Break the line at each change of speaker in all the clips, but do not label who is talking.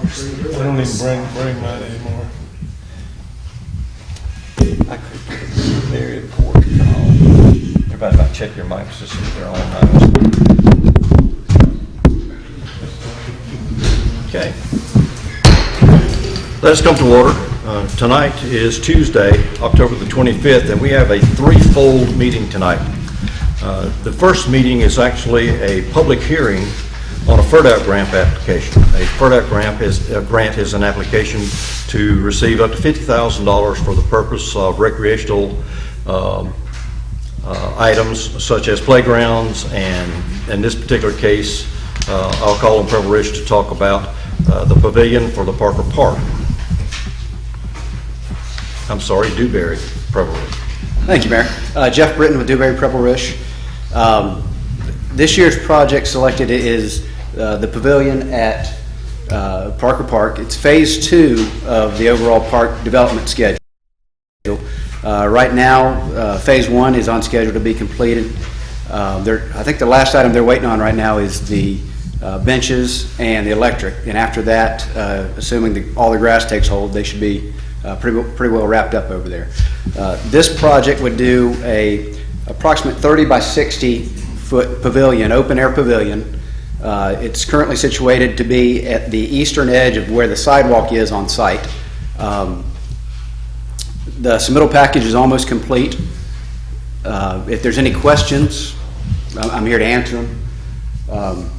I don't even bring mine anymore.
I could get a very important call. Everybody about check your mics just if they're on now. Okay. Let us come to order. Tonight is Tuesday, October the 25th, and we have a threefold meeting tonight. The first meeting is actually a public hearing on a FERDAP grant application. A FERDAP grant is an application to receive up to $50,000 for the purpose of recreational items such as playgrounds, and in this particular case, I'll call on Preble Rich to talk about the pavilion for the Parker Park. I'm sorry, Dewberry Preble Rich.
Thank you, Mayor. Jeff Britton with Dewberry Preble Rich. This year's project selected is the pavilion at Parker Park. It's phase 2 of the overall park development schedule. Right now, phase 1 is on schedule to be completed. I think the last item they're waiting on right now is the benches and the electric, and after that, assuming all the grass takes hold, they should be pretty well wrapped up over there. This project would do a approximate 30 by 60 foot pavilion, open air pavilion. It's currently situated to be at the eastern edge of where the sidewalk is on site. The submittal package is almost complete. If there's any questions, I'm here to answer them.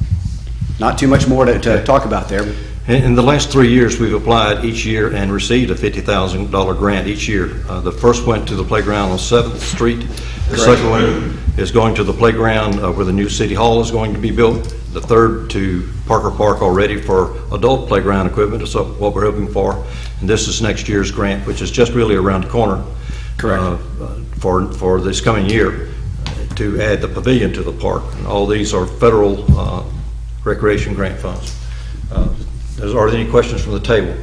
Not too much more to talk about there.
In the last 3 years, we've applied each year and received a $50,000 grant each year. The first went to the playground on 7th Street. The second one is going to the playground where the new City Hall is going to be built. The third to Parker Park already for adult playground equipment is what we're hoping for. And this is next year's grant, which is just really around the corner.
Correct.
For this coming year to add the pavilion to the park. And all these are federal recreation grant funds. Are there any questions from the table?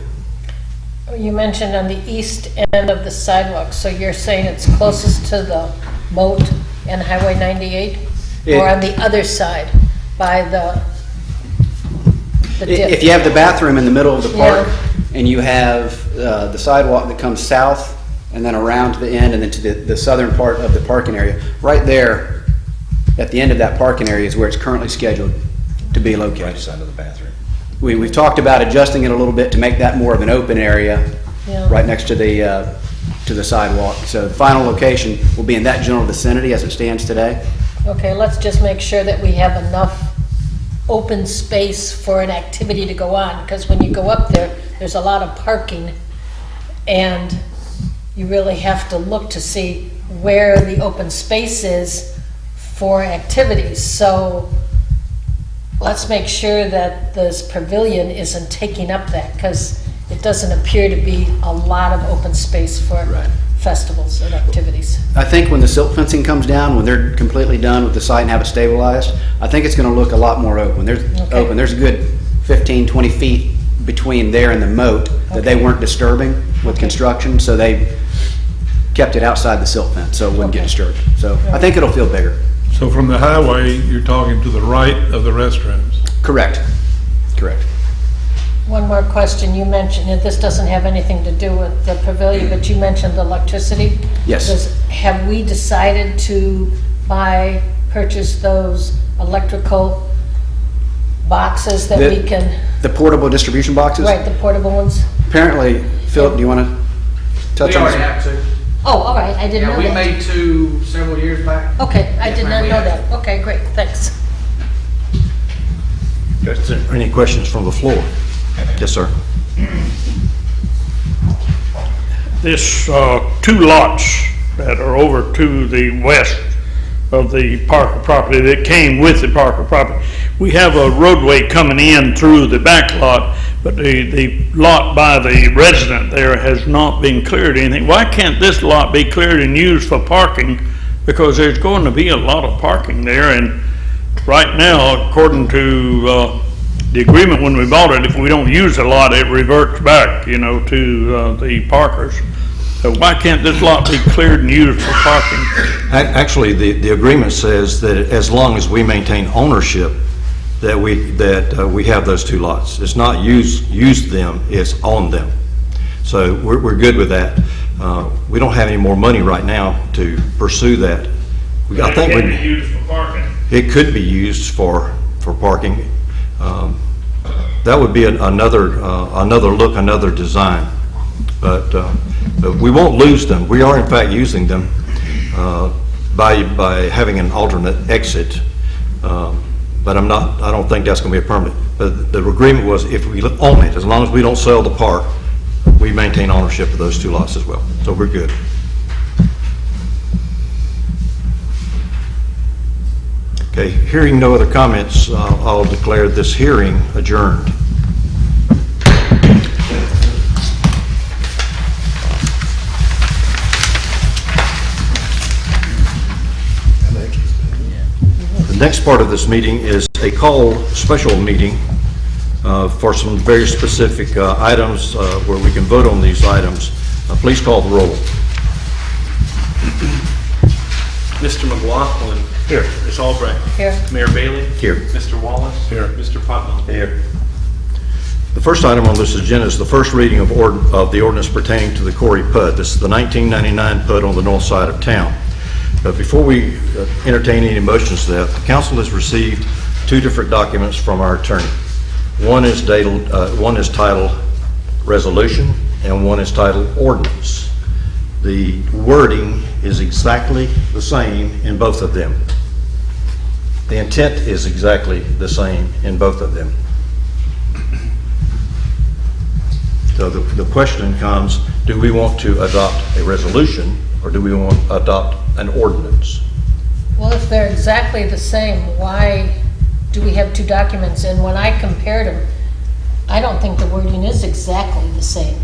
You mentioned on the east end of the sidewalk, so you're saying it's closest to the moat and Highway 98? Or on the other side by the dip?
If you have the bathroom in the middle of the park, and you have the sidewalk that comes south and then around to the end and then to the southern part of the parking area, right there at the end of that parking area is where it's currently scheduled to be located.
Right side of the bathroom.
We've talked about adjusting it a little bit to make that more of an open area, right next to the sidewalk. So the final location will be in that general vicinity as it stands today.
Okay, let's just make sure that we have enough open space for an activity to go on, because when you go up there, there's a lot of parking, and you really have to look to see where the open space is for activities. So let's make sure that this pavilion isn't taking up that, because it doesn't appear to be a lot of open space for festivals and activities.
I think when the silt fencing comes down, when they're completely done with the site and have it stabilized, I think it's going to look a lot more open. There's a good 15, 20 feet between there and the moat that they weren't disturbing with construction, so they kept it outside the silt fence so it wouldn't get disturbed. So I think it'll feel bigger.
So from the highway, you're talking to the right of the restrooms?
Correct.
One more question. You mentioned, and this doesn't have anything to do with the pavilion, but you mentioned the electricity.
Yes.
Have we decided to purchase those electrical boxes that we can...
The portable distribution boxes?
Right, the portable ones?
Apparently, Philip, do you want to touch on
We
this?
already have two.
Oh, all right, I didn't know
Yeah,
that.
we made two several years back.
Okay, I did not
ma'am, we
know
have
that. Okay, great, thanks.
Is there any questions from the floor? Yes, sir.
This 2 lots that are over to the west of the Parker property that came with the Parker property, we have a roadway coming in through the back lot, but the lot by the resident there has not been cleared or anything. Why can't this lot be cleared and used for parking? Because there's going to be a lot of parking there, and right now, according to the agreement when we bought it, if we don't use a lot, it reverts back, to the Parkers. So why can't this lot be cleared and used for parking?
Actually, the agreement says that as long as we maintain ownership that we have those 2 lots. It's not use them, it's on them. So we're good with that. We don't have any more money right now to pursue that. I think
It can be used for parking.
it could be used for parking. That would be another look, another design. But we won't lose them. We are in fact using them by having an alternate exit. But I don't think that's going to be a permanent. But the agreement was if we own it, as long as we don't sell the park, we maintain ownership of those 2 lots as well. So we're good. Okay, hearing no other comments, I'll declare this hearing adjourned. The next part of this meeting is a special meeting for some very specific items where we can vote on these items. Please call the roll.
Mr. McLaughlin.
Here.
Ms. Albrecht.
Here.
Mayor Bailey.
Here.
Mr. Wallace.
Here.
Mr. Putnam.
Here. The first item on this agenda is the first reading of the ordinance pertaining to the Corey PUD. This is the 1999 PUD on the north side of town. But before we entertain any motions to that, the council has received 2 different documents from our attorney. One is titled resolution, and one is titled ordinance. The wording is exactly the same in both of them. The intent is exactly the same in both of them. So the question comes, do we want to adopt a resolution or do we want to adopt an ordinance?
Well, if they're exactly the same, why do we have 2 documents? And when I compared them, I don't think the wording is exactly the same.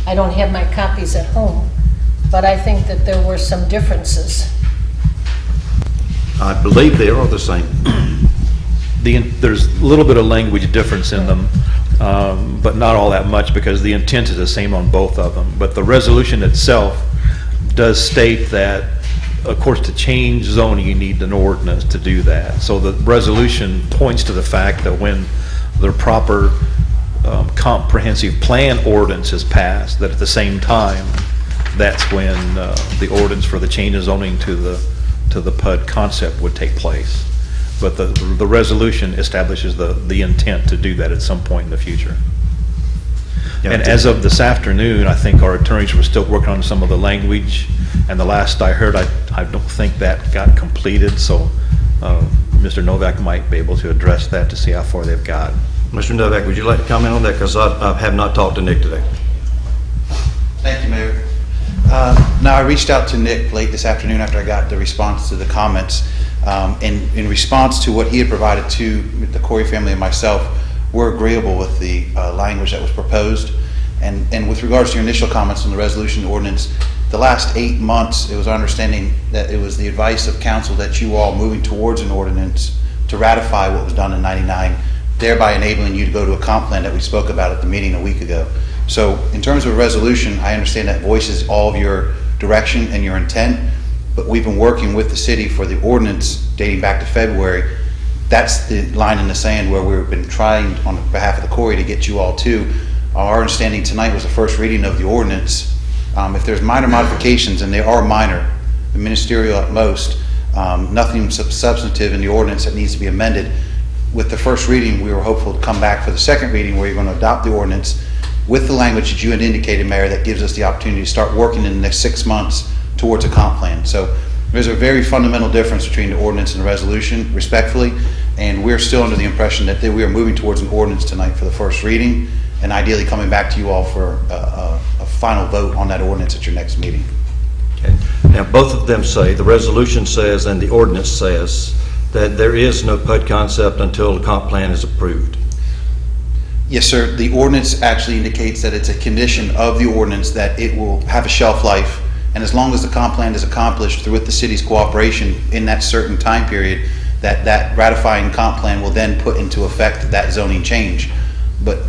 I don't have my copies at home, but I think that there were some differences.
I believe they are the same.
There's a little bit of language difference in them, but not all that much because the intent is the same on both of them. But the resolution itself does state that, of course, to change zoning, you need an ordinance to do that. So the resolution points to the fact that when the proper comprehensive plan ordinance is passed, that at the same time, that's when the ordinance for the change of zoning to the PUD concept would take place. But the resolution establishes the intent to do that at some point in the future. And as of this afternoon, I think our attorneys were still working on some of the language, and the last I heard, I don't think that got completed, so Mr. Novak might be able to address that to see how far they've got.
Mr. Novak, would you like to comment on that? Because I have not talked to Nick today.
Thank you, Mayor. Now, I reached out to Nick late this afternoon after I got the response to the comments. In response to what he had provided to the Corey family and myself, we're agreeable with the language that was proposed. And with regards to your initial comments on the resolution ordinance, the last 8 months, it was our understanding that it was the advice of council that you all moving towards an ordinance to ratify what was done in '99, thereby enabling you to go to a comp plan that we spoke about at the meeting a week ago. So in terms of a resolution, I understand that voices all of your direction and your intent, but we've been working with the city for the ordinance dating back to February. That's the line in the sand where we've been trying on behalf of the Corey to get you all to. Our understanding tonight was the first reading of the ordinance. If there's minor modifications, and they are minor, ministerial at most, nothing substantive in the ordinance that needs to be amended. With the first reading, we were hopeful to come back for the second reading where you're going to adopt the ordinance with the language that you had indicated, Mayor, that gives us the opportunity to start working in the next 6 months towards a comp plan. So there's a very fundamental difference between the ordinance and the resolution, respectfully, and we're still under the impression that we are moving towards an ordinance tonight for the first reading, and ideally coming back to you all for a final vote on that ordinance at your next meeting.
Okay. Now, both of them say, the resolution says and the ordinance says, that there is no PUD concept until the comp plan is approved.
Yes, sir. The ordinance actually indicates that it's a condition of the ordinance that it will have a shelf life, and as long as the comp plan is accomplished through with the city's cooperation in that certain time period, that ratifying comp plan will then put into effect that zoning change. But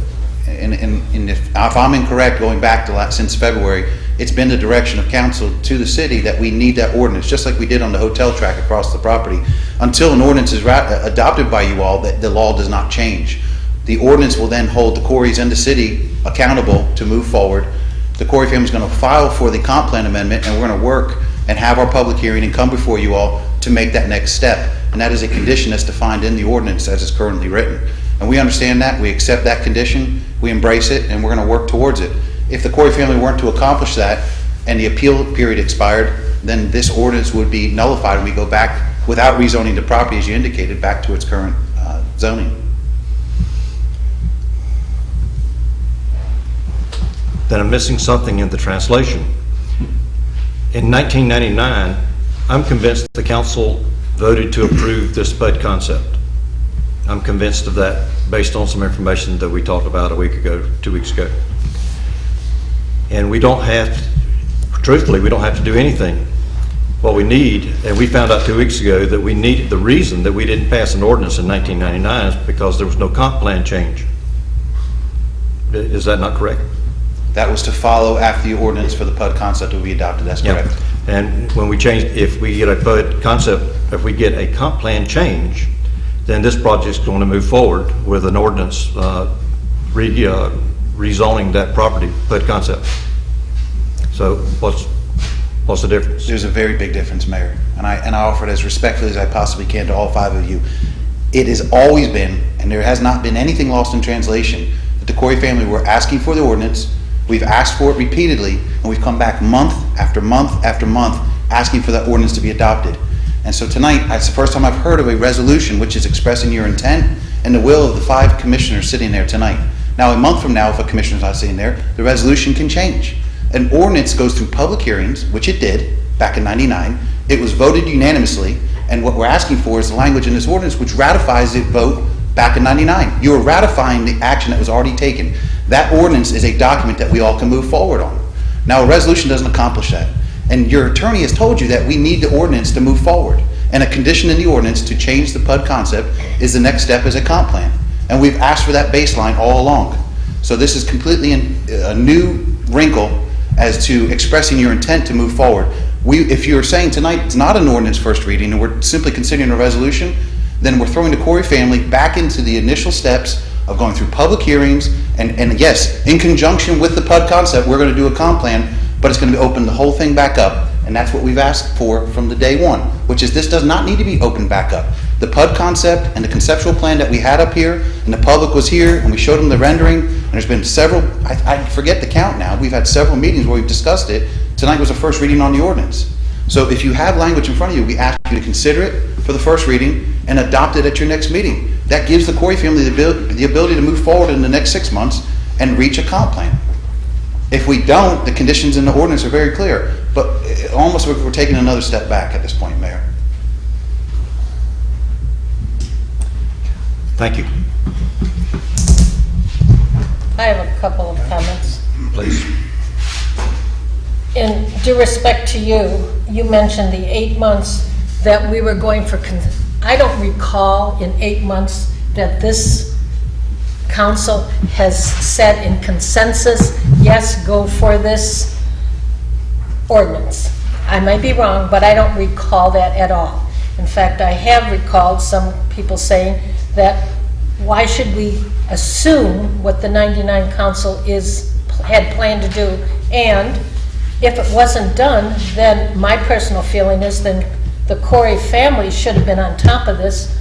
if I'm incorrect, going back to since February, it's been the direction of council to the city that we need that ordinance, just like we did on the hotel track across the property. Until an ordinance is adopted by you all, that the law does not change. The ordinance will then hold the Corys and the city accountable to move forward. The Corey family is going to file for the comp plan amendment, and we're going to work and have our public hearing and come before you all to make that next step. And that is a condition that's defined in the ordinance as it's currently written. And we understand that, we accept that condition, we embrace it, and we're going to work towards it. If the Corey family weren't to accomplish that and the appeal period expired, then this ordinance would be nullified and we go back, without rezoning the property, as you indicated, back to its current zoning.
Then I'm missing something in the translation. In 1999, I'm convinced the council voted to approve this PUD concept. I'm convinced of that based on some information that we talked about a week ago, 2 weeks ago. And we don't have, truthfully, we don't have to do anything. What we need, and we found out 2 weeks ago that we needed, the reason that we didn't pass an ordinance in 1999 is because there was no comp plan change. Is that not correct?
That was to follow after the ordinance for the PUD concept will be adopted, that's
Yeah.
correct.
And when we change, if we get a PUD concept, if we get a comp plan change, then this project's going to move forward with an ordinance rezoning that property, PUD concept. So what's the difference?
There's a very big difference, Mayor, and I offer it as respectfully as I possibly can to all five of you. It has always been, and there has not been anything lost in translation, that the Corey family were asking for the ordinance. We've asked for it repeatedly, and we've come back month after month after month asking for that ordinance to be adopted. And so tonight, it's the first time I've heard of a resolution which is expressing your intent and the will of the 5 commissioners sitting there tonight. Now, a month from now, if a commissioner's not sitting there, the resolution can change. An ordinance goes through public hearings, which it did back in '99. It was voted unanimously, and what we're asking for is the language in this ordinance which ratifies the vote back in '99. You are ratifying the action that was already taken. That ordinance is a document that we all can move forward on. Now, a resolution doesn't accomplish that. And your attorney has told you that we need the ordinance to move forward. And a condition in the ordinance to change the PUD concept is the next step is a comp plan. And we've asked for that baseline all along. So this is completely a new wrinkle as to expressing your intent to move forward. If you're saying tonight it's not an ordinance first reading and we're simply considering a resolution, then we're throwing the Corey family back into the initial steps of going through public hearings, and yes, in conjunction with the PUD concept, we're going to do a comp plan, but it's going to open the whole thing back up, and that's what we've asked for from the day one, which is this does not need to be opened back up. The PUD concept and the conceptual plan that we had up here, and the public was here, and we showed them the rendering, and there's been several, I forget the count now, we've had several meetings where we've discussed it. Tonight was the first reading on the ordinance. So if you have language in front of you, we ask you to consider it for the first reading and adopt it at your next meeting. That gives the Corey family the ability to move forward in the next 6 months and reach a comp plan. If we don't, the conditions in the ordinance are very clear, but almost we're taking another step back at this point, Mayor.
Thank you.
I have a couple of comments.
Please.
In due respect to you, you mentioned the 8 months that we were going for, I don't recall in 8 months that this council has said in consensus, yes, go for this ordinance. I might be wrong, but I don't recall that at all. In fact, I have recalled some people saying that why should we assume what the 99 council had planned to do, and if it wasn't done, then my personal feeling is then the Corey family should have been on top of this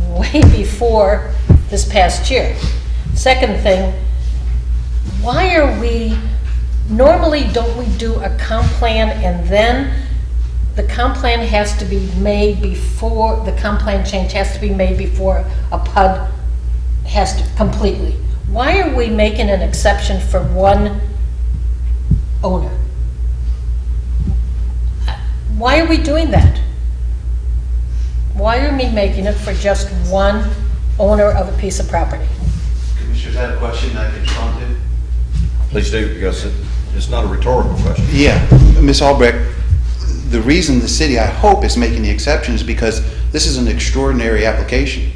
way before this past year. Second thing, why are we, normally don't we do a comp plan and then the comp plan has to be made before, the comp plan change has to be made before a PUD has to, completely. Why are we making an exception for one owner? Why are we doing that? Why are we making it for just one owner of a piece of property?
Commissioners, I have a question that I can respond to.
Please do, because it's not a rhetorical question.
Yeah, Ms. Albrecht, the reason the city, I hope, is making the exception is because this is an extraordinary application.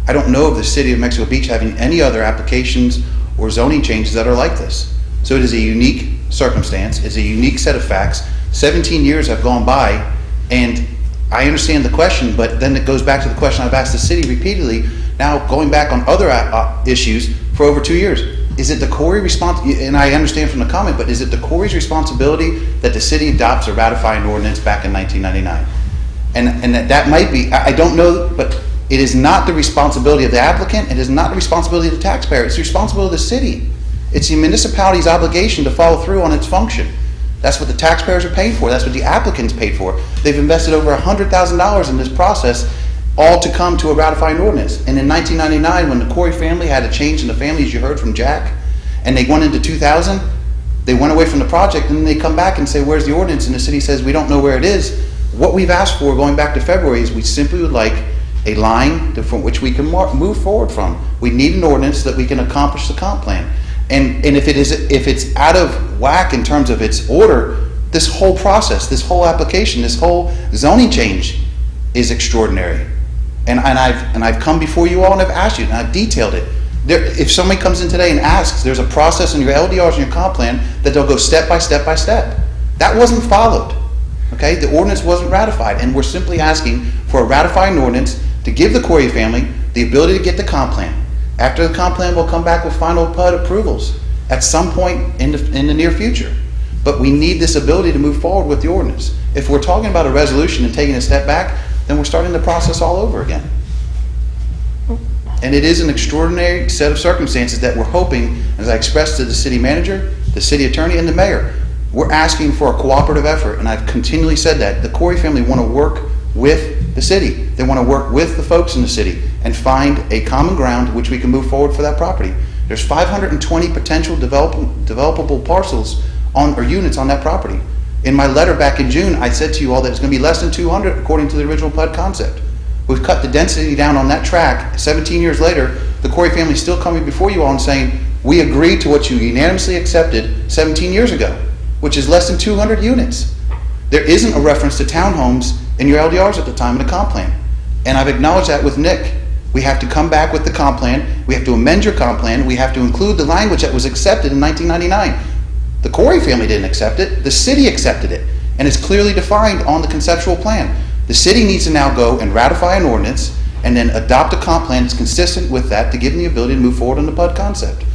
I don't know of the city of Mexico Beach having any other applications or zoning changes that are like this. So it is a unique circumstance. It's a unique set of facts. 17 years have gone by, and I understand the question, but then it goes back to the question I've asked the city repeatedly, now going back on other issues for over 2 years. Is it the Corey and I understand from the comment, but is it the Corey's responsibility that the city adopts or ratify an ordinance back in 1999? And that might be, I don't know, but it is not the responsibility of the applicant, it is not the responsibility of the taxpayer, it's the responsibility of the city. It's the municipality's obligation to follow through on its function. That's what the taxpayers are paying for, that's what the applicants paid for. They've invested over $100,000 in this process, all to come to a ratifying ordinance. And in 1999, when the Corey family had a change in the family, as you heard from Jack, and they went into 2000, they went away from the project, and then they come back and say, where's the ordinance? And the city says, we don't know where it is. What we've asked for going back to February is we simply would like a line from which we can move forward from. We need an ordinance so that we can accomplish the comp plan. And if it's out of whack in terms of its order, this whole process, this whole application, this whole zoning change is extraordinary. And I've come before you all and I've asked you, and I've detailed it. If somebody comes in today and asks, there's a process in your LDRs and your comp plan that they'll go step by step by step. That wasn't followed. Okay, the ordinance wasn't ratified, and we're simply asking for a ratifying ordinance to give the Corey family the ability to get the comp plan. After the comp plan, we'll come back with final PUD approvals at some point in the near future. But we need this ability to move forward with the ordinance. If we're talking about a resolution and taking a step back, then we're starting the process all over again. And it is an extraordinary set of circumstances that we're hoping, as I expressed to the city manager, the city attorney, and the mayor, we're asking for a cooperative effort, and I've continually said that. The Corey family want to work with the city. They want to work with the folks in the city and find a common ground which we can move forward for that property. There's 520 potential developable parcels or units on that property. In my letter back in June, I said to you all that it's going to be less than 200 according to the original PUD concept. We've cut the density down on that track. 17 years later, the Corey family is still coming before you all and saying, we agreed to what you unanimously accepted 17 years ago, which is less than 200 units. There isn't a reference to townhomes in your LDRs at the time of the comp plan. And I've acknowledged that with Nick. We have to come back with the comp plan. We have to amend your comp plan. We have to include the language that was accepted in 1999. The Corey family didn't accept it. The city accepted it. And it's clearly defined on the conceptual plan. The city needs to now go and ratify an ordinance and then adopt a comp plan that's consistent with that to give them the ability to move forward on the PUD concept.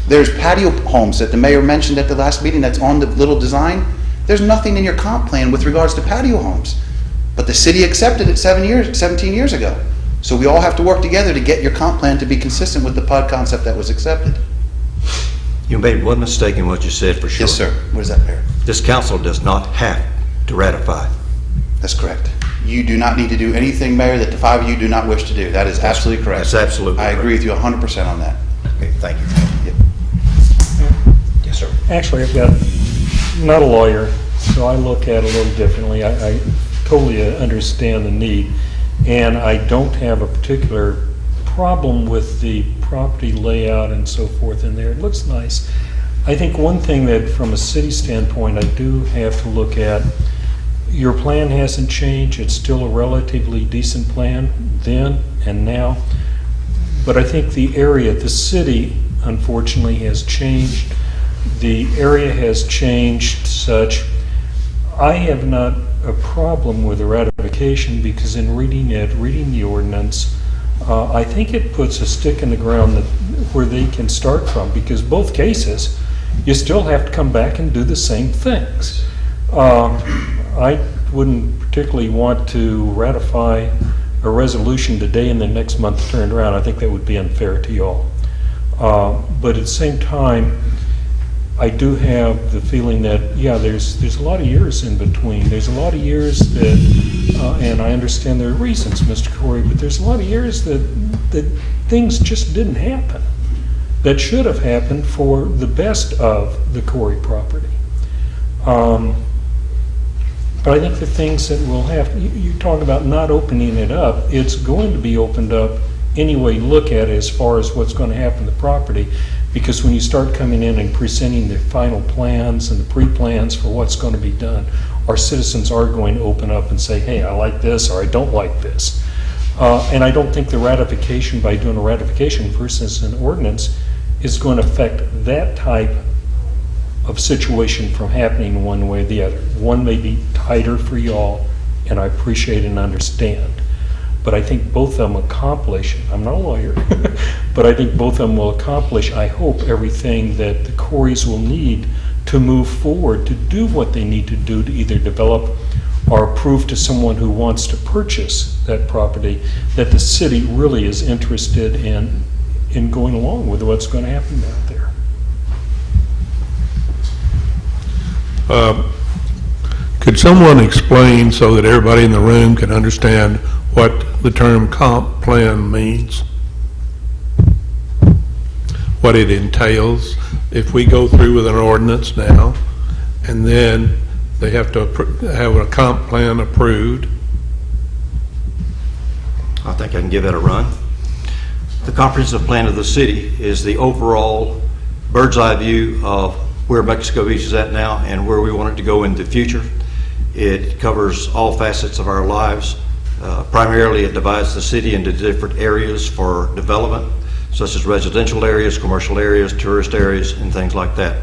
There's patio homes that the mayor mentioned at the last meeting that's on the little design. There's nothing in your comp plan with regards to patio homes. But the city accepted it 17 years ago. So we all have to work together to get your comp plan to be consistent with the PUD concept that was accepted.
You made one mistake in what you said for sure.
Yes, sir. What is that, Mayor?
This council does not have to ratify.
That's correct. You do not need to do anything, Mayor, that the five of you do not wish to do. That is absolutely correct.
That's absolutely
I
correct.
agree with you 100% on that.
Okay, thank you.
Yep.
Yes, sir.
Actually, I've got, I'm not a lawyer, so I look at it a little differently. I totally understand the need, and I don't have a particular problem with the property layout and so forth in there. It looks nice. I think one thing that, from a city standpoint, I do have to look at, your plan hasn't changed. It's still a relatively decent plan then and now. But I think the area, the city, unfortunately, has changed. The area has changed such. I have not a problem with the ratification because in reading the ordinance, I think it puts a stick in the ground where they can start from, because both cases, you still have to come back and do the same things. I wouldn't particularly want to ratify a resolution today and then next month turn around. I think that would be unfair to y'all. But at the same time, I do have the feeling that, yeah, there's a lot of years in between. There's a lot of years that, and I understand there are reasons, Mr. Corey, but there's a lot of years that things just didn't happen that should have happened for the best of the Corey property. But I think the things that we'll have, you talk about not opening it up, it's going to be opened up any way you look at it as far as what's going to happen to the property, because when you start coming in and presenting the final plans and the pre-plans for what's going to be done, our citizens are going to open up and say, hey, I like this or I don't like this. And I don't think the ratification, by doing a ratification versus an ordinance, is going to affect that type of situation from happening one way or the other. One may be tighter for y'all, and I appreciate and understand. But I think both of them accomplish, I'm not a lawyer, but I think both of them will accomplish, I hope, everything that the Corys will need to move forward, to do what they need to do to either develop or prove to someone who wants to purchase that property that the city really is interested in going along with what's going to happen out there.
Could someone explain so that everybody in the room can understand what the term comp plan means? What it entails? If we go through with an ordinance now, and then they have to have a comp plan approved.
I think I can give that a run. The comprehensive plan of the city is the overall bird's eye view of where Mexico Beach is at now and where we want it to go in the future. It covers all facets of our lives. Primarily, it divides the city into different areas for development, such as residential areas, commercial areas, tourist areas, and things like that.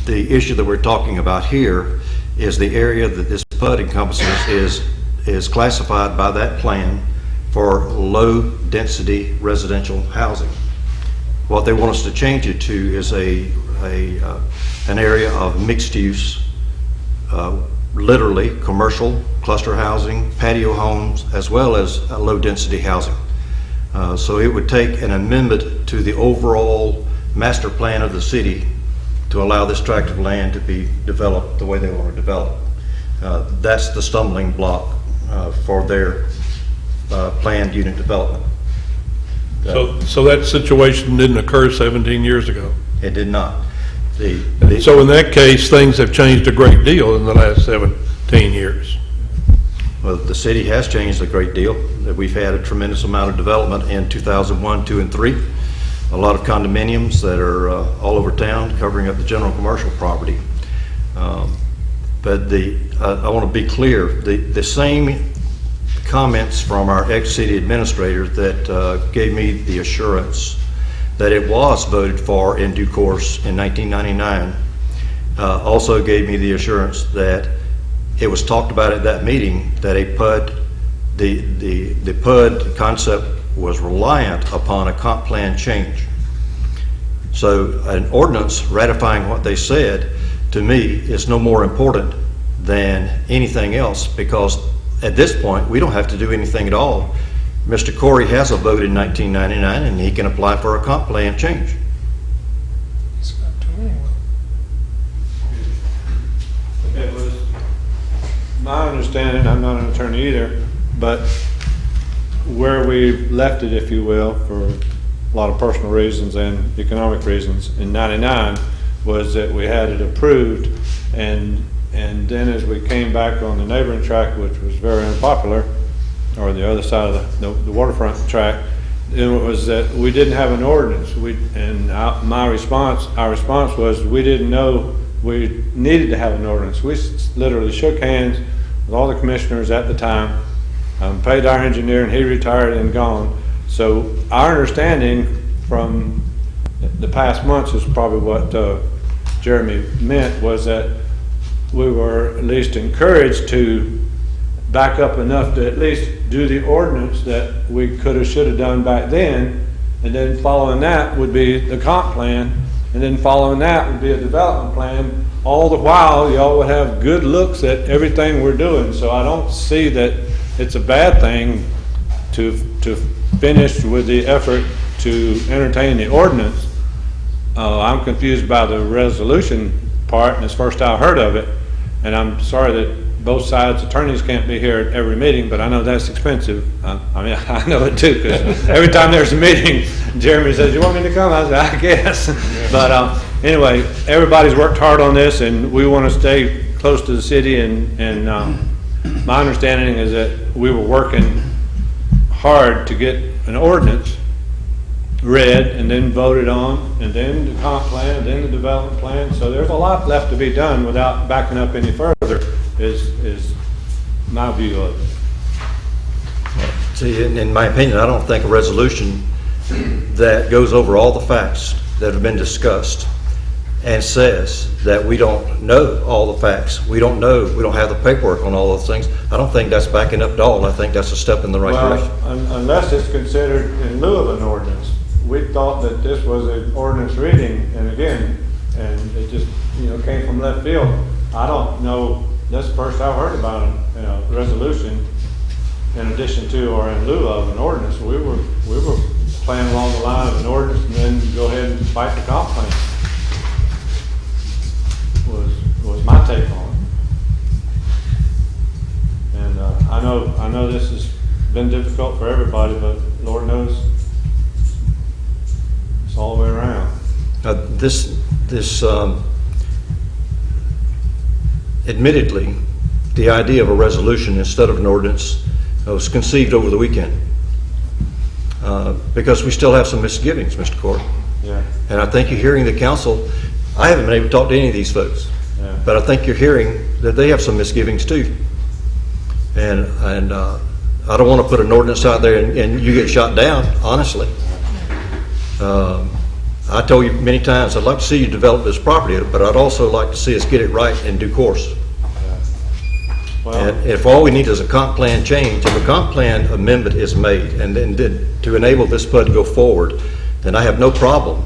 The issue that we're talking about here is the area that this PUD encompasses is classified by that plan for low-density residential housing. What they want us to change it to is an area of mixed use, literally commercial, cluster housing, patio homes, as well as low-density housing. So it would take an amendment to the overall master plan of the city to allow this tract of land to be developed the way they want to develop. That's the stumbling block for their planned unit development.
So that situation didn't occur 17 years ago.
It did not.
So in that case, things have changed a great deal in the last 17 years.
Well, the city has changed a great deal. We've had a tremendous amount of development in 2001, 2, and 3. A lot of condominiums that are all over town covering up the general commercial property. But I want to be clear, the same comments from our ex-city administrator that gave me the assurance that it was voted for in due course in 1999 also gave me the assurance that it was talked about at that meeting that a PUD, the PUD concept was reliant upon a comp plan change. So an ordinance ratifying what they said, to me, is no more important than anything else, because at this point, we don't have to do anything at all. Mr. Corey has a vote in 1999, and he can apply for a comp plan change.
It was my understanding, I'm not an attorney either, but where we left it, if you will, for a lot of personal reasons and economic reasons in '99 was that we had it approved, and then as we came back on the neighboring track, which was very unpopular, or the other side of the waterfront track, it was that we didn't have an ordinance. Our response was we didn't know we needed to have an ordinance. We literally shook hands with all the commissioners at the time, paid our engineer, and he retired and gone. So our understanding from the past months is probably what Jeremy meant, was that we were at least encouraged to back up enough to at least do the ordinance that we could have, should have done back then, and then following that would be the comp plan, and then following that would be a development plan. All the while, y'all would have good looks at everything we're doing. So I don't see that it's a bad thing to finish with the effort to entertain the ordinance. I'm confused by the resolution part, and it's the first I heard of it, and I'm sorry that both sides' attorneys can't be here at every meeting, but I know that's expensive. I mean, I know it too, because every time there's a meeting, Jeremy says, "You want me to come?" I say, "I guess." But anyway, everybody's worked hard on this, and we want to stay close to the city, and my understanding is that we were working hard to get an ordinance read and then voted on, and then the comp plan, and then the development plan. So there's a lot left to be done without backing up any further, is my view of it.
See, in my opinion, I don't think a resolution that goes over all the facts that have been discussed and says that we don't know all the facts, we don't have the paperwork on all those things, I don't think that's backing up Dahl. I think that's a step in the right direction.
Well, unless it's considered in lieu of an ordinance. We thought that this was an ordinance reading, and again, and it just, came from left field. I don't know, that's the first I've heard about a resolution in addition to or in lieu of an ordinance. We were playing along the line of an ordinance and then go ahead and fight the comp plan. Was my take on it. And I know this has been difficult for everybody, but Lord knows it's all the way around.
This admittedly, the idea of a resolution instead of an ordinance was conceived over the weekend. Because we still have some misgivings, Mr. Court.
Yeah.
And I think you're hearing the council, I haven't been able to talk to any of these folks, but I think you're hearing that they have some misgivings too. And I don't want to put an ordinance out there and you get shot down, honestly. I told you many times, I'd like to see you develop this property, but I'd also like to see us get it right in due course.
Well,
And if all we need is a comp plan change, if a comp plan amendment is made and then to enable this PUD to go forward, then I have no problem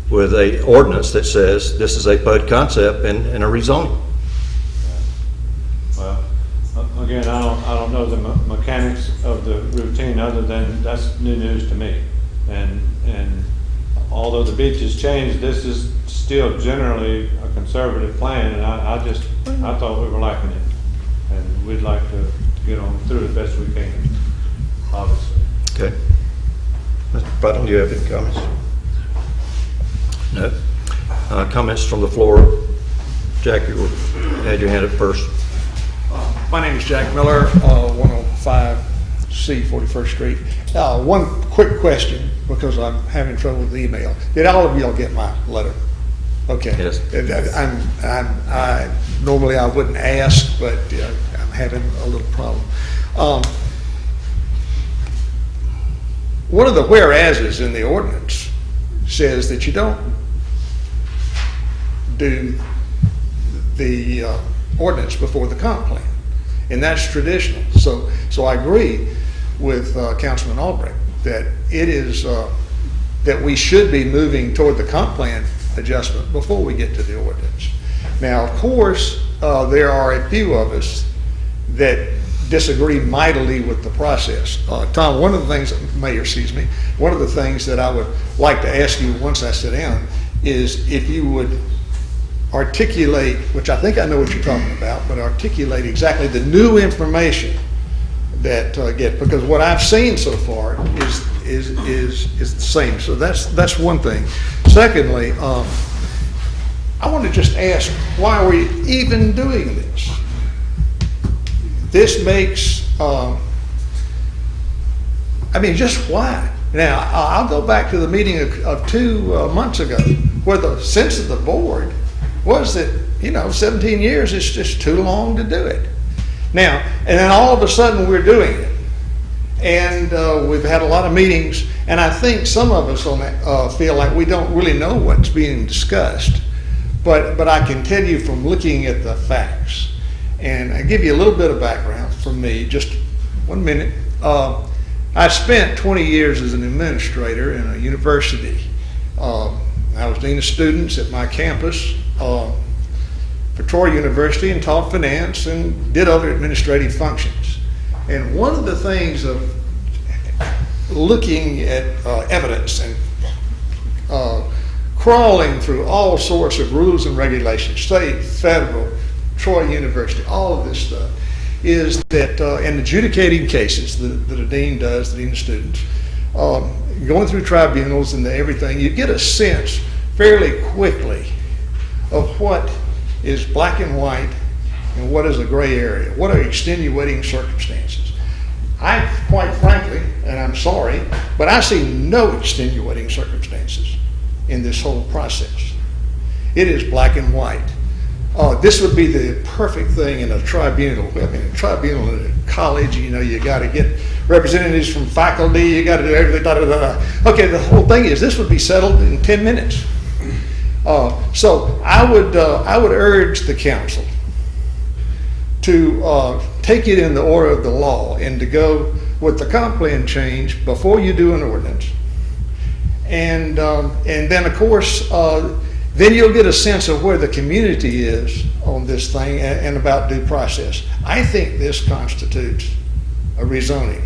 with a ordinance that says this is a PUD concept and a rezoning.
well, again, I don't know the mechanics of the routine other than that's new news to me. And although the beach has changed, this is still generally a conservative plan, and I thought we were lacking it. And we'd like to get on through it best we can, obviously.
Okay. Mr. Button, do you have any comments? No. Comments from the floor? Jack, you had your hand up first.
My name is Jack Miller, 105C 41st Street. One quick question, because I'm having trouble with the email. Did all of y'all get my letter? Okay.
Yes.
Normally I wouldn't ask, but I'm having a little problem. One of the whereases in the ordinance says that you don't do the ordinance before the comp plan, and that's traditional. So I agree with Councilman Albrecht that it is that we should be moving toward the comp plan adjustment before we get to the ordinance. Now, of course, there are a few of us that disagree mightily with the process. Tom, one of the things, Mayor, excuse me, one of the things that I would like to ask you once I sit down is if you would articulate, which I think I know what you're talking about, but articulate exactly the new information that because what I've seen so far is the same. So that's one thing. Secondly, I want to just ask, why are we even doing this? This makes, just why? Now, I'll go back to the meeting of 2 months ago, where the sense of the board was that, 17 years is just too long to do it. Now, and then all of a sudden we're doing it. And we've had a lot of meetings, and I think some of us on that feel like we don't really know what's being discussed. But I can tell you from looking at the facts, and I give you a little bit of background from me, just 1 minute. I spent 20 years as an administrator in a university. I was dean of students at my campus for Troy University and taught finance and did other administrative functions. And one of the things of looking at evidence and crawling through all sorts of rules and regulations, state, federal, Troy University, all of this stuff, is that in adjudicating cases that a dean does, the dean of students, going through tribunals and everything, you get a sense fairly quickly of what is black and white and what is a gray area, what are extenuating circumstances. I, quite frankly, and I'm sorry, but I see no extenuating circumstances in this whole process. It is black and white. This would be the perfect thing in a tribunal. I mean, a tribunal in a college, you got to get representatives from faculty, you got to do everything, da, da, da, da. Okay, the whole thing is this would be settled in 10 minutes. So I would urge the council to take it in the order of the law and to go with the comp plan change before you do an ordinance. And then, of course, then you'll get a sense of where the community is on this thing and about due process. I think this constitutes a rezoning.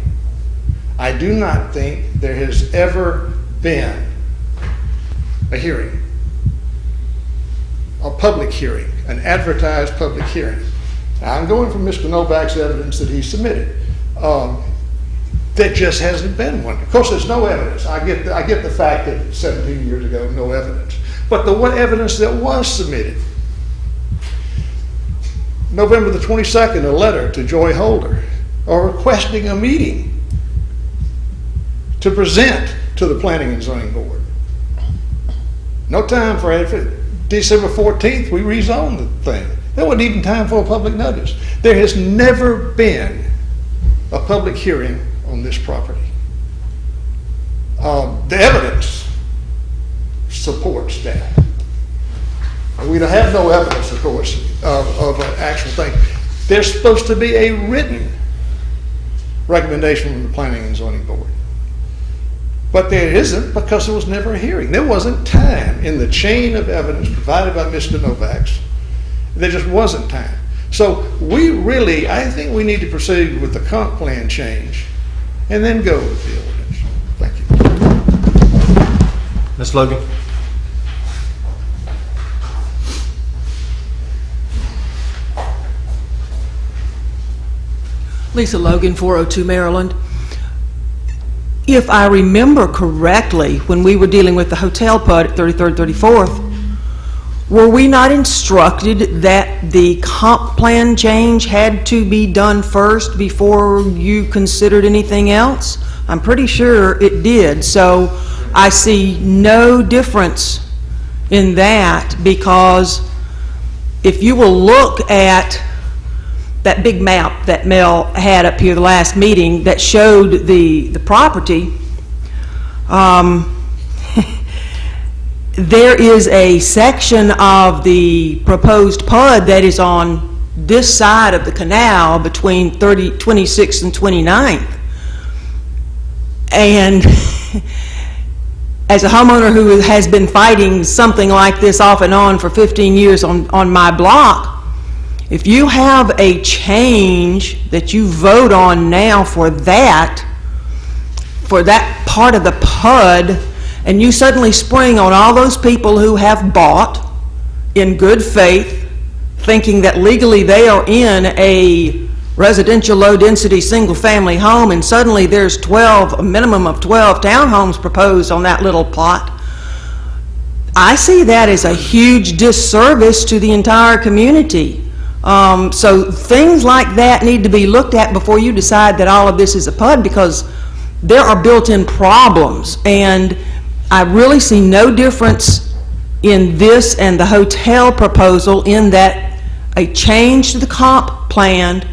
I do not think there has ever been a hearing, a public hearing, an advertised public hearing. Now, I'm going from Mr. Novak's evidence that he submitted. There just hasn't been one. Of course, there's no evidence. I get the fact that 17 years ago, no evidence. But the one evidence that was submitted, November the 22nd, a letter to Joy Holder, requesting a meeting to present to the Planning and Zoning Board. No time for it. December 14th, we rezoned the thing. There wasn't even time for a public notice. There has never been a public hearing on this property. The evidence supports that. We don't have no evidence, of course, of an actual thing. There's supposed to be a written recommendation from the Planning and Zoning Board. But there isn't, because there was never a hearing. There wasn't time in the chain of evidence provided by Mr. Novak's. There just wasn't time. So I think we need to proceed with the comp plan change and then go with the ordinance. Thank you.
Ms. Logan?
Lisa Logan, 402 Maryland. If I remember correctly, when we were dealing with the hotel PUD at 33rd, 34th, were we not instructed that the comp plan change had to be done first before you considered anything else? I'm pretty sure it did, so I see no difference in that, because if you will look at that big map that Mel had up here the last meeting that showed the property, there is a section of the proposed PUD that is on this side of the canal between 26th and 29th. And as a homeowner who has been fighting something like this off and on for 15 years on my block, if you have a change that you vote on now for that part of the PUD, and you suddenly spring on all those people who have bought in good faith, thinking that legally they are in a residential low-density single-family home, and suddenly there's a minimum of 12 townhomes proposed on that little plot, I see that as a huge disservice to the entire community. So things like that need to be looked at before you decide that all of this is a PUD, because there are built-in problems, and I really see no difference in this and the hotel proposal in that a change to the comp plan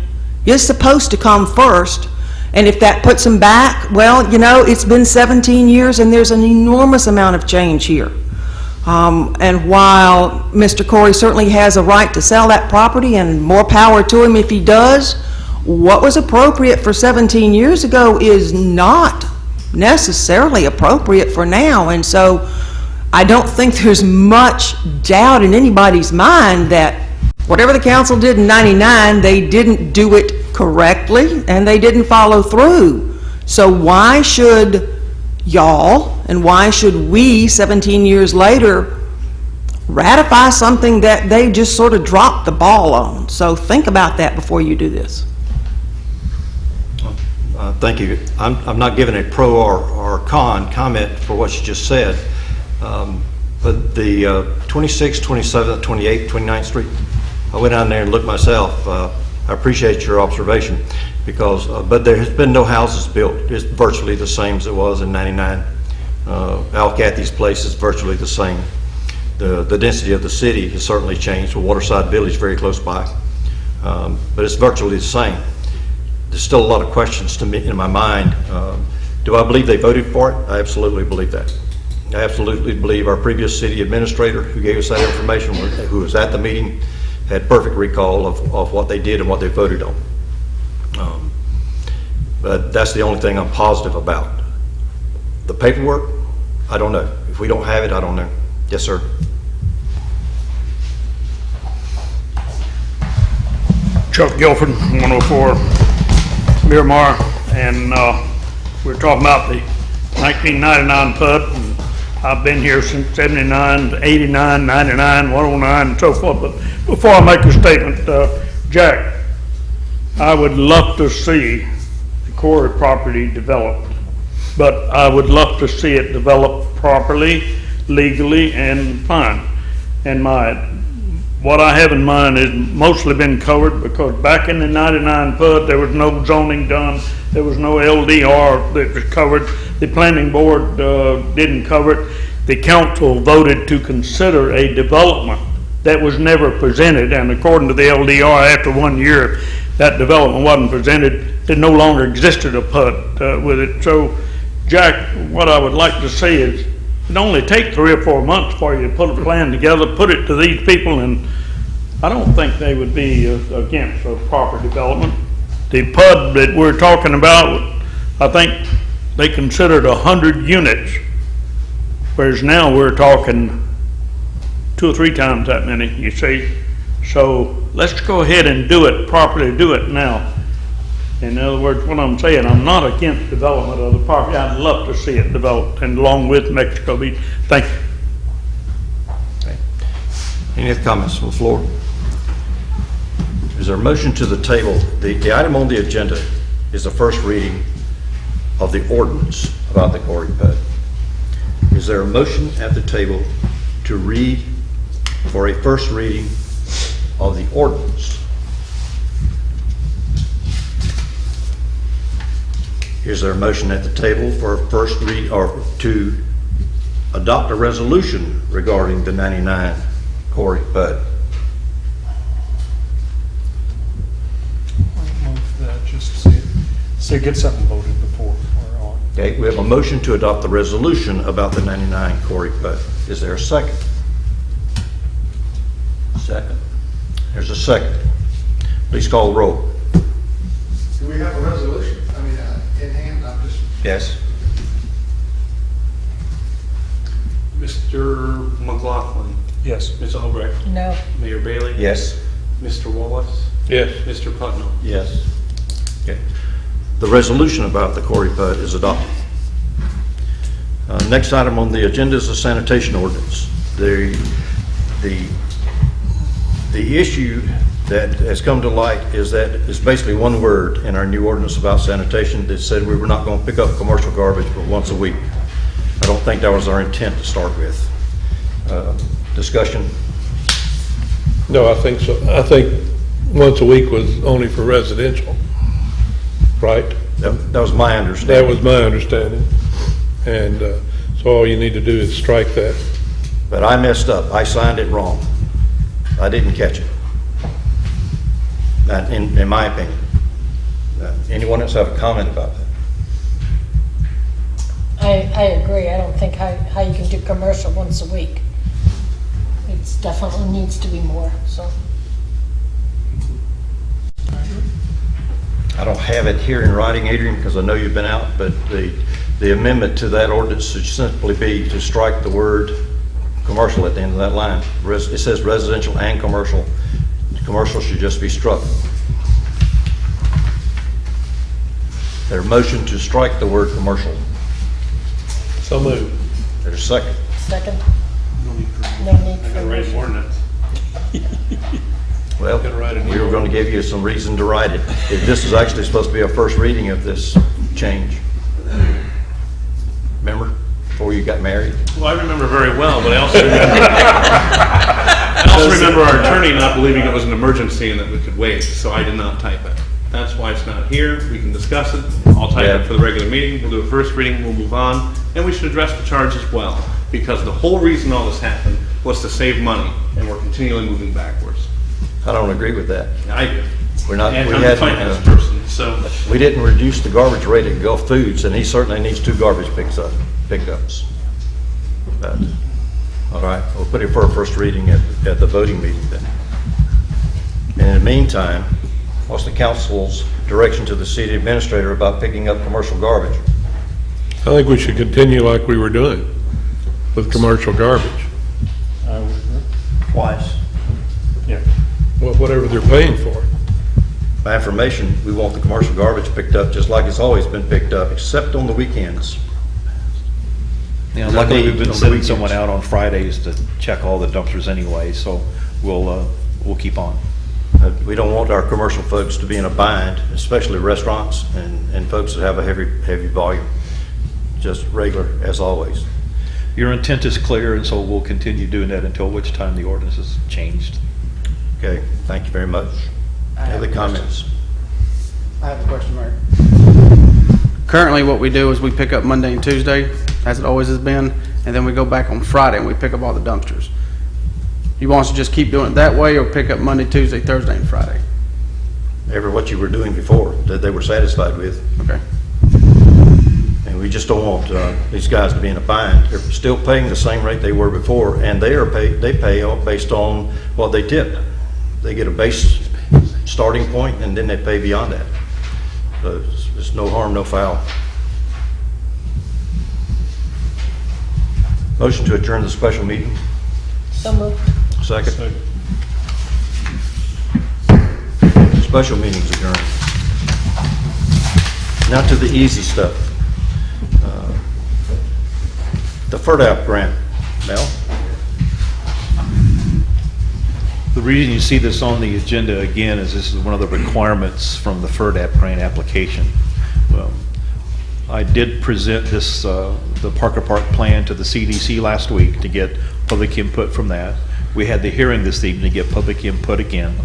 is supposed to come first, and if that puts them back, well, you know, it's been 17 years and there's an enormous amount of change here. And while Mr. Corey certainly has a right to sell that property, and more power to him if he does, what was appropriate for 17 years ago is not necessarily appropriate for now. And so I don't think there's much doubt in anybody's mind that whatever the council did in '99, they didn't do it correctly and they didn't follow through. So why should y'all, and why should we 17 years later ratify something that they just sort of dropped the ball on? So think about that before you do this.
Thank you. I'm not giving a pro or con comment for what you just said, but the 26th, 27th, 28th, 29th Street, I went down there and looked myself. I appreciate your observation, because but there has been no houses built. It's virtually the same as it was in '99. Al Cathy's place is virtually the same. The density of the city has certainly changed. Waterside Village very close by, but it's virtually the same. There's still a lot of questions to me in my mind. Do I believe they voted for it? I absolutely believe that. I absolutely believe our previous city administrator who gave us that information, who was at the meeting, had perfect recall of what they did and what they voted on. But that's the only thing I'm positive about. The paperwork, I don't know. If we don't have it, I don't know. Yes, sir.
Chuck Guilford, 104 Miramar, and we're talking about the 1999 PUD. And I've been here since 79, 89, 99, 109, and so forth. But before I make a statement, Jack, I would love to see the Corey property developed, but I would love to see it developed properly, legally, and fine. And what I have in mind has mostly been covered, because back in the 99 PUD, there was no zoning done, there was no LDR that was covered, the planning board didn't cover it, the council voted to consider a development that was never presented, and according to the LDR, after 1 year, that development wasn't presented, there no longer existed a PUD with it. So, Jack, what I would like to see is, it'd only take 3 or 4 months for you to put a plan together, put it to these people, and I don't think they would be against a proper development. The PUD that we're talking about, I think they considered 100 units, whereas now we're talking 2 or 3 times that many, you see. So let's go ahead and do it properly, do it now. In other words, what I'm saying, I'm not against development of the property. I'd love to see it developed, and along with Mexico Beach. Thank you.
Okay. Any other comments from the floor? Is there a motion to the table? The item on the agenda is the first reading of the ordinance about the Corey PUD. Is there a motion at the table to read for a first reading of the ordinance? Is there a motion at the table for a first read, or to adopt a resolution regarding the 99 Corey PUD?
Move that, just so get something voted before we're on.
Okay, we have a motion to adopt the resolution about the 99 Corey PUD. Is there a second? Second. There's a second. Please call the roll.
Do we have a resolution? I mean, in hand, I'm just.
Yes.
Mr. McLaughlin.
Yes.
Ms. Albrecht.
No.
Mayor Bailey.
Yes.
Mr. Wallace.
Yes.
Mr. Putnam.
Yes. Okay. The resolution about the Corey PUD is adopted. Next item on the agenda is the sanitation ordinance. The issue that has come to light is that it's basically one word in our new ordinance about sanitation that said we were not going to pick up commercial garbage but once a week. I don't think that was our intent to start with. Discussion?
No, I think so. I think once a week was only for residential, right?
That was my understanding.
That was my understanding. And so all you need to do is strike that.
But I messed up. I signed it wrong. I didn't catch it. In my opinion. Anyone else have a comment about that?
I agree. I don't think how you can do commercial once a week. It's definitely needs to be more, so.
I don't have it here in writing, Adrian, because I know you've been out, but the amendment to that ordinance should simply be to strike the word commercial at the end of that line. It says residential and commercial. Commercial should just be struck. There's a motion to strike the word commercial.
So moved.
There's a second.
Second.
No need for.
No need
I
for
gotta write an
motion.
ordinance.
Well,
Gonna write a new
we were going to give you some reason to write it. This is actually supposed to be a first reading of this change. Remember, before you got married?
Well, I remember very well, but I also remember our attorney not believing it was an emergency and that we could wait, so I did not type it. That's why it's not here. We can discuss it. I'll type
Yeah.
it for the regular meeting. We'll do a first reading, we'll move on, and we should address the charge as well, because the whole reason all this happened was to save money, and we're continually moving backwards.
I don't agree with that.
I do.
We're not,
And
we
I'm a
hadn't,
finance person, so.
we didn't reduce the garbage rate at Gulf Foods, and he certainly needs 2 garbage pickups. But, all right, we'll put it for a first reading at the voting meeting then. And in the meantime, what's the council's direction to the city administrator about picking up commercial garbage?
I think we should continue like we were doing with commercial garbage.
Twice.
Yeah.
Well, whatever they're paying for.
By information, we want the commercial garbage picked up just like it's always been picked up, except on the weekends.
You know,
No
luckily,
need
we've been
on the
sending
weekends.
someone out on Fridays to check all the dumpsters anyway, so we'll keep on.
We don't want our commercial folks to be in a bind, especially restaurants and folks that have a heavy volume, just regular as always.
Your intent is clear, and so we'll continue doing that until which time the ordinance is changed.
Okay, thank you very much. Other comments?
I have a question, Mayor. Currently, what we do is we pick up Monday and Tuesday, as it always has been, and then we go back on Friday and we pick up all the dumpsters. You want us to just keep doing it that way, or pick up Monday, Tuesday, Thursday, and Friday?
What you were doing before, that they were satisfied with.
Okay.
And we just don't want these guys to be in a bind. They're still paying the same rate they were before, and they pay based on what they tip. They get a base starting point, and then they pay beyond that. So it's no harm, no foul. Motion to adjourn the special meeting.
So moved.
Second. Special meeting's adjourned. Now to the easy stuff. The FERDAP grant. Mel?
The reason you see this on the agenda again is this is one of the requirements from the FERDAP grant application. I did present this, the Parker Park plan to the CDC last week to get public input from that. We had the hearing this evening to get public input again,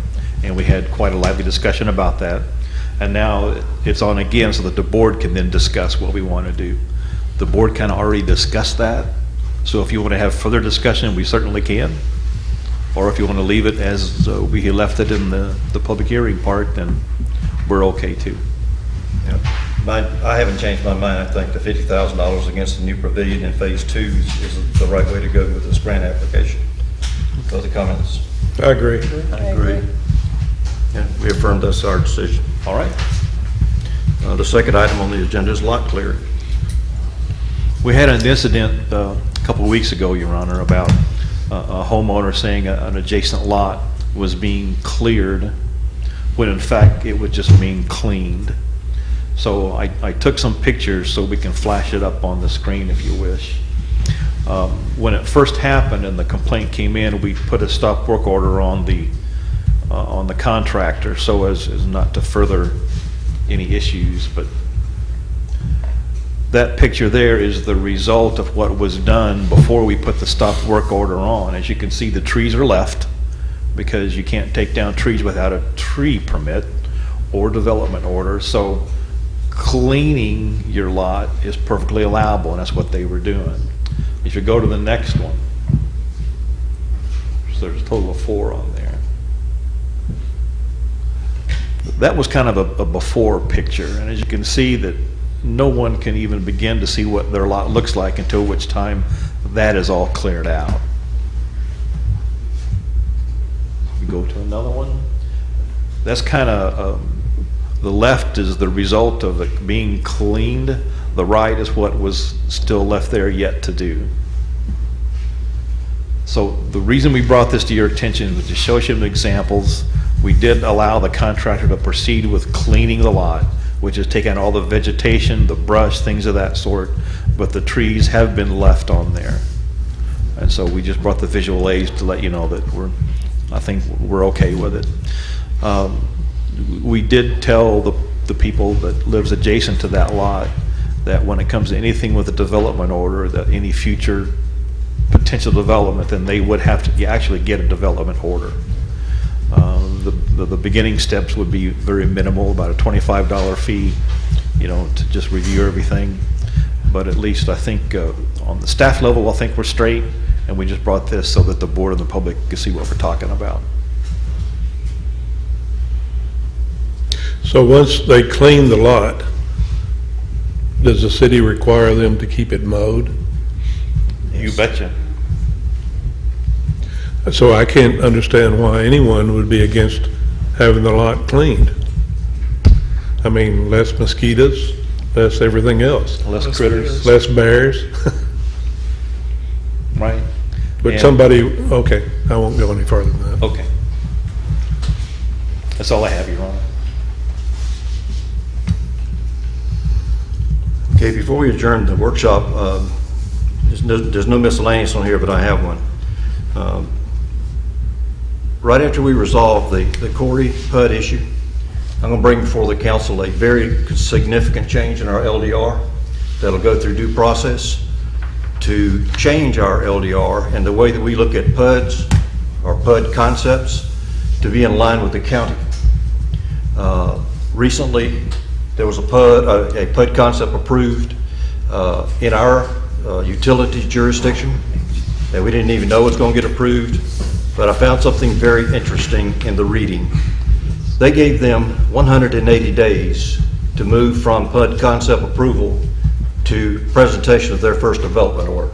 and we had quite a lively discussion about that. And now it's on again so that the board can then discuss what we want to do. The board kind of already discussed that, so if you want to have further discussion, we certainly can. Or if you want to leave it as we left it in the public hearing part, then we're okay too.
Yeah. I haven't changed my mind. I think the $50,000 against the new pavilion in Phase 2 is the right way to go with this grant application. Other comments?
I agree.
I agree.
Yeah, we affirmed that's our decision.
All right.
The second item on the agenda is lot clearing.
We had an incident a couple of weeks ago, Your Honor, about a homeowner saying an adjacent lot was being cleared, when in fact it was just being cleaned. So I took some pictures so we can flash it up on the screen if you wish. When it first happened and the complaint came in, we put a stop work order on the contractor so as not to further any issues, but that picture there is the result of what was done before we put the stop work order on. As you can see, the trees are left because you can't take down trees without a tree permit or development order. So cleaning your lot is perfectly allowable, and that's what they were doing. If you go to the next one, so there's a total of 4 on there. That was kind of a before picture, and as you can see that no one can even begin to see what their lot looks like until which time that is all cleared out. You go to another one. That's kind of, the left is the result of it being cleaned. The right is what was still left there yet to do. So the reason we brought this to your attention was to show you some examples. We did allow the contractor to proceed with cleaning the lot, which is taking out all the vegetation, the brush, things of that sort, but the trees have been left on there. And so we just brought the visual aids to let you know that I think we're okay with it. We did tell the people that lives adjacent to that lot that when it comes to anything with a development order, that any future potential development, then they would have to actually get a development order. The beginning steps would be very minimal, about a $25 fee, to just review everything. But at least I think on the staff level, I think we're straight, and we just brought this so that the board and the public can see what we're talking about.
So once they clean the lot, does the city require them to keep it mowed?
You betcha.
So I can't understand why anyone would be against having the lot cleaned. I mean, less mosquitoes, less everything else,
Less critters,
less bears.
right?
But
And-
somebody, okay, I won't go any further than that.
Okay. That's all I have, Your Honor.
Okay, before we adjourn the workshop, there's no miscellaneous on here, but I have one. Right after we resolve the Corey PUD issue, I'm going to bring before the council a very significant change in our LDR that'll go through due process to change our LDR and the way that we look at PUDs, or PUD concepts, to be in line with the county. Recently, there was a PUD concept approved in our utility jurisdiction that we didn't even know was going to get approved, but I found something very interesting in the reading. They gave them 180 days to move from PUD concept approval to presentation of their first development order.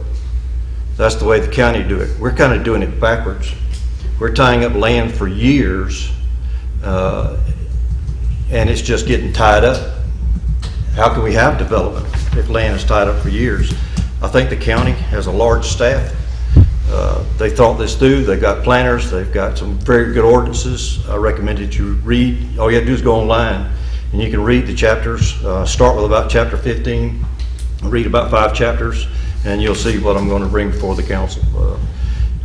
That's the way the county do it. We're kind of doing it backwards. We're tying up land for years, and it's just getting tied up. How can we have development if land is tied up for years? I think the county has a large staff. They thought this through. They've got planners. They've got some very good ordinances. I recommend that you read. All you have to do is go online, and you can read the chapters. Start with about chapter 15, read about 5 chapters, and you'll see what I'm going to bring before the council.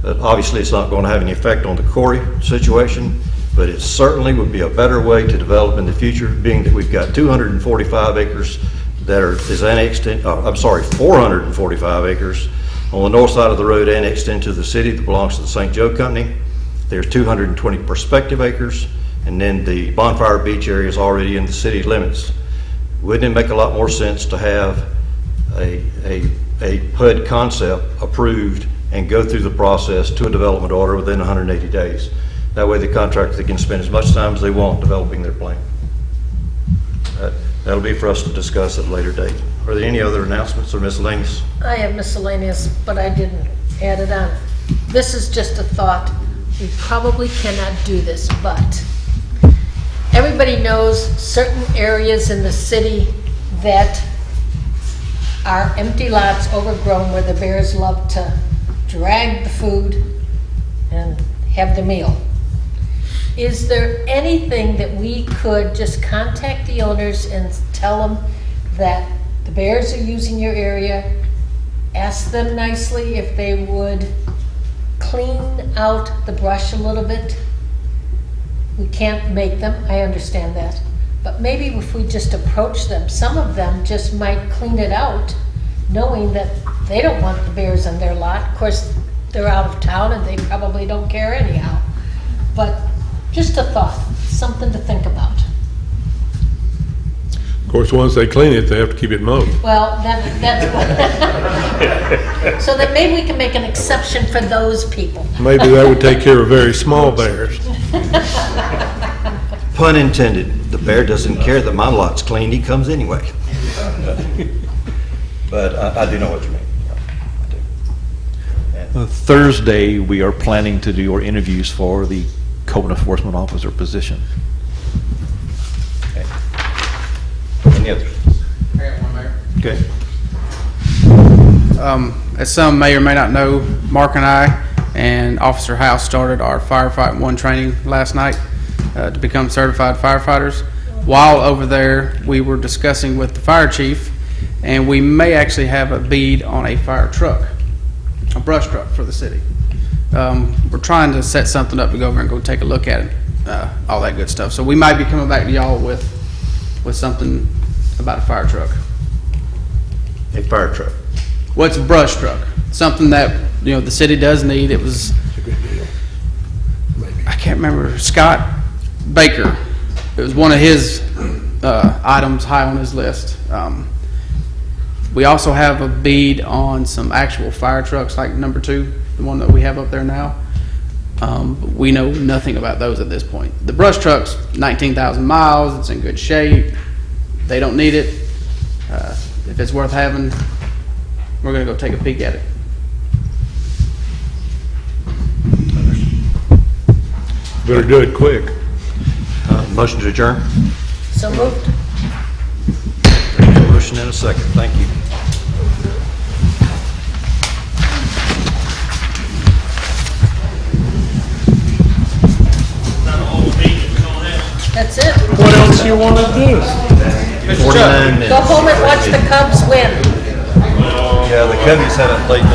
Obviously, it's not going to have any effect on the Corey situation, but it certainly would be a better way to develop in the future, being that we've got 245 acres that is annexed in, 445 acres on the north side of the road annexed into the city that belongs to the St. Joe Company. There's 220 prospective acres, and then the Bonfire Beach area is already in the city limits. Wouldn't it make a lot more sense to have a PUD concept approved and go through the process to a development order within 180 days? That way the contractor can spend as much time as they want developing their plan. That'll be for us to discuss at a later date. Are there any other announcements or miscellaneous?
I have miscellaneous, but I didn't add it on. This is just a thought. We probably cannot do this, but everybody knows certain areas in the city that are empty lots, overgrown, where the bears love to drag the food and have the meal. Is there anything that we could just contact the owners and tell them that the bears are using your area? Ask them nicely if they would clean out the brush a little bit. We can't make them, I understand that. But maybe if we just approach them, some of them just might clean it out, knowing that they don't want the bears on their lot. Of course, they're out of town and they probably don't care anyhow. But just a thought, something to think about.
Of course, once they clean it, they have to keep it mowed.
Well, that's so that maybe we can make an exception for those people.
Maybe that would take care of very small bears.
Pun intended. The bear doesn't care that my lot's clean. He comes anyway. But I do know what you mean. I do.
Thursday, we are planning to do our interviews for the code enforcement officer position.
Okay. Any others? Okay.
As some may or may not know, Mark and I and Officer House started our Firefight 1 training last night to become certified firefighters. While over there, we were discussing with the fire chief, and we may actually have a bead on a fire truck, a brush truck for the city. We're trying to set something up to go over and go take a look at it, all that good stuff. So we might be coming back to y'all with something about a fire truck.
A fire truck.
Well, it's a brush truck, something that, the city does need. It was, I can't remember, Scott Baker. It was one of his items high on his list. We also have a bead on some actual fire trucks, like number 2, the one that we have up there now. But we know nothing about those at this point. The brush truck's 19,000 miles. It's in good shape. They don't need it. If it's worth having, we're going to go take a peek at it.
Better do it quick.
Motion to adjourn?
So moved.
Motion and a second. Thank you.
That's it.
What else you want to do?
49 minutes.
Go home and watch the Cubs win.
Yeah, the Cubbies haven't played this